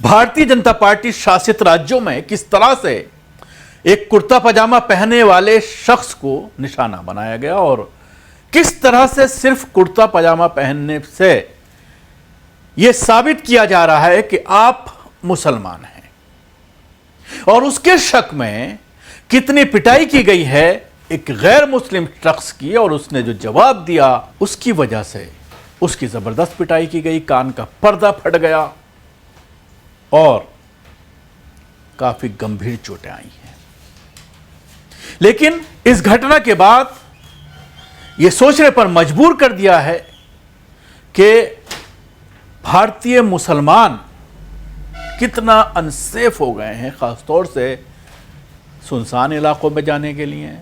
Bharatiya Janata party शासित राज्यों में किस तरह से एक कुर्ता पजामा पहनने वाले शख्स को निशाना बनाया गया और किस तरह से सिर्फ कुर्ता पजामा पहनने से यह साबित किया जा रहा है कि आप मुसलमान हैं, और उसके शक में कितनी पिटाई की गई है एक गैर मुस्लिम शख्स की, और उसने जो जवाब दिया उसकी वजह से उसकी जबरदस्त पिटाई की गई, कान का पर्दा फट गया और काफी गंभीर चोटें आई हैं। लेकिन इस घटना के बाद यह सोचने पर मजबूर कर दिया है कि भारतीय मुसलमान कितना अनसेफ हो गए हैं, खासतौर से सुनसान इलाकों में जाने के लिए,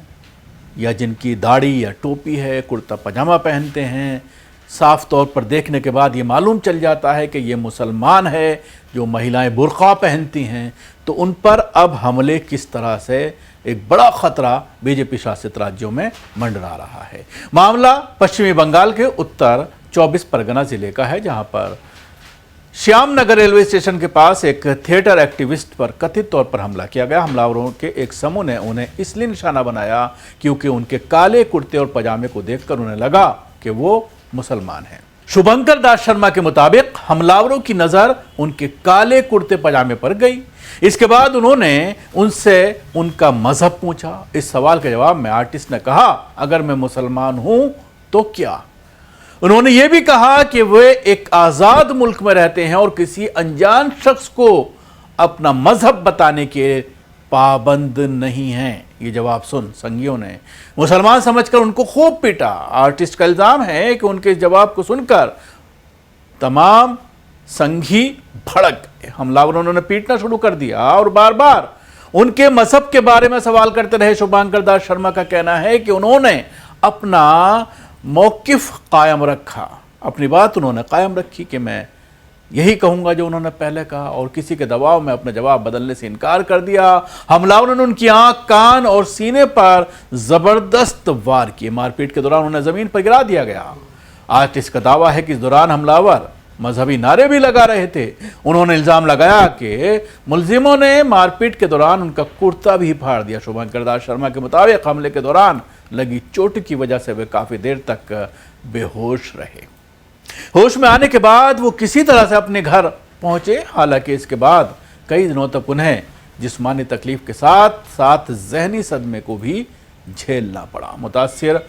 या जिनकी दाढ़ी या टोपी है, कुर्ता पजामा पहनते हैं। साफ तौर पर देखने के बाद ये मालूम चल जाता है कि ये मुसलमान है। जो महिलाएं बुर्का पहनती हैं, तो उन पर अब हमले किस तरह से एक बड़ा खतरा बीजेपी शासित राज्यों में मंडरा रहा है। मामला पश्चिमी बंगाल के उत्तर 24 परगना जिले का है, जहां पर श्यामनगर रेलवे स्टेशन के पास एक थिएटर एक्टिविस्ट पर कथित तौर पर हमला किया गया। हमलावरों के एक समूह ने उन्हें इसलिए निशाना बनाया क्योंकि उनके काले कुर्ते और पजामे को देखकर उन्हें लगा कि वो मुसलमान हैं। शुभंकर दास शर्मा के मुताबिक हमलावरों की नजर उनके काले कुर्ते पजामे पर गई। इसके बाद उन्होंने उनसे उनका मजहब पूछा। इस सवाल के जवाब में आर्टिस्ट ने कहा, अगर मैं मुसलमान हूं तो क्या। उन्होंने यह भी कहा कि वे एक आजाद मुल्क में रहते हैं और किसी अनजान शख्स को अपना मजहब बताने के पाबंद नहीं हैं। ये जवाब सुन संगियों ने मुसलमान समझकर उनको खूब पीटा। आर्टिस्ट का इल्जाम है कि उनके जवाब को सुनकर तमाम संघी भड़क गए। हमलावरों ने पीटना शुरू कर दिया और बार बार उनके मजहब के बारे में सवाल करते रहे। शुभंकर दास शर्मा का कहना है कि उन्होंने अपना मौकिफ कायम रखा, अपनी बात उन्होंने कायम रखी कि मैं यही कहूंगा जो उन्होंने पहले कहा, और किसी के दबाव में अपना जवाब बदलने से इनकार कर दिया। हमलावरों ने उनकी आंख, कान और सीने पर जबरदस्त वार किए। मारपीट के दौरान उन्हें जमीन पर गिरा दिया गया। आर्टिस्ट का दावा है कि इस दौरान हमलावर मजहबी नारे भी लगा रहे थे। उन्होंने इल्जाम लगाया कि मुलजिमों ने मारपीट के दौरान उनका कुर्ता भी फाड़ दिया। शुभंकर दास शर्मा के मुताबिक हमले के दौरान लगी चोट की वजह से वे काफी देर तक बेहोश रहे। होश में आने के बाद वो किसी तरह से अपने घर पहुंचे। हालांकि इसके बाद कई दिनों तक उन्हें जिस्मानी तकलीफ के साथ साथ जहनी सदमे को भी झेलना पड़ा। मुतासिर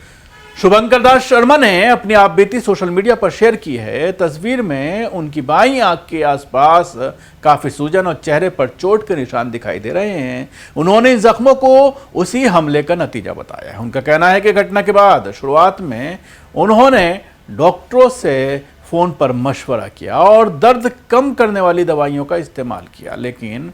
शुभंकर दास शर्मा ने अपनी आपबीती सोशल मीडिया पर शेयर की है। तस्वीर में उनकी बाईं आंख के आसपास काफी सूजन और चेहरे पर चोट के निशान दिखाई दे रहे हैं। उन्होंने इन जख्मों को उसी हमले का नतीजा बताया है। उनका कहना है कि घटना के बाद शुरुआत में उन्होंने डॉक्टरों से फोन पर मशवरा किया और दर्द कम करने वाली दवाइयों का इस्तेमाल किया, लेकिन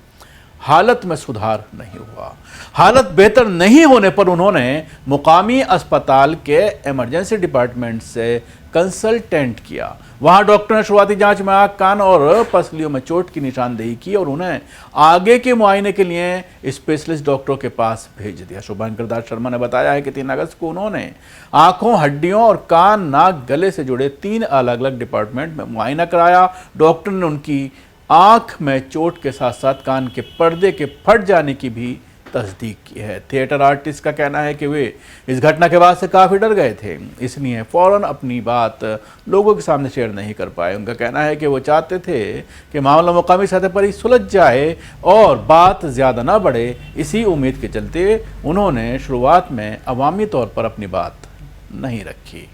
हालत में सुधार नहीं हुआ। हालत बेहतर नहीं होने पर उन्होंने मुकामी अस्पताल के इमरजेंसी डिपार्टमेंट से कंसल्टेंट किया। वहां डॉक्टर ने शुरुआती जांच में आंख, कान और पसलियों में चोट की निशानदेही की और उन्हें आगे के मुआयने के लिए स्पेशलिस्ट डॉक्टरों के पास भेज दिया। शुभंकर दास शर्मा ने बताया है कि 3 अगस्त को उन्होंने आंखों, हड्डियों और कान, नाक, गले से जुड़े 3 अलग अलग डिपार्टमेंट में मुआयना कराया। डॉक्टर ने उनकी आंख में चोट के साथ साथ कान के पर्दे के फट जाने की भी तस्दीक की है। थिएटर आर्टिस्ट का कहना है कि वे इस घटना के बाद से काफ़ी डर गए थे, इसलिए फ़ौरन अपनी बात लोगों के सामने शेयर नहीं कर पाए। उनका कहना है कि वो चाहते थे कि मामला मुकामी सतह पर ही सुलझ जाए और बात ज़्यादा ना बढ़े। इसी उम्मीद के चलते उन्होंने शुरुआत में अवामी तौर पर अपनी बात नहीं रखी।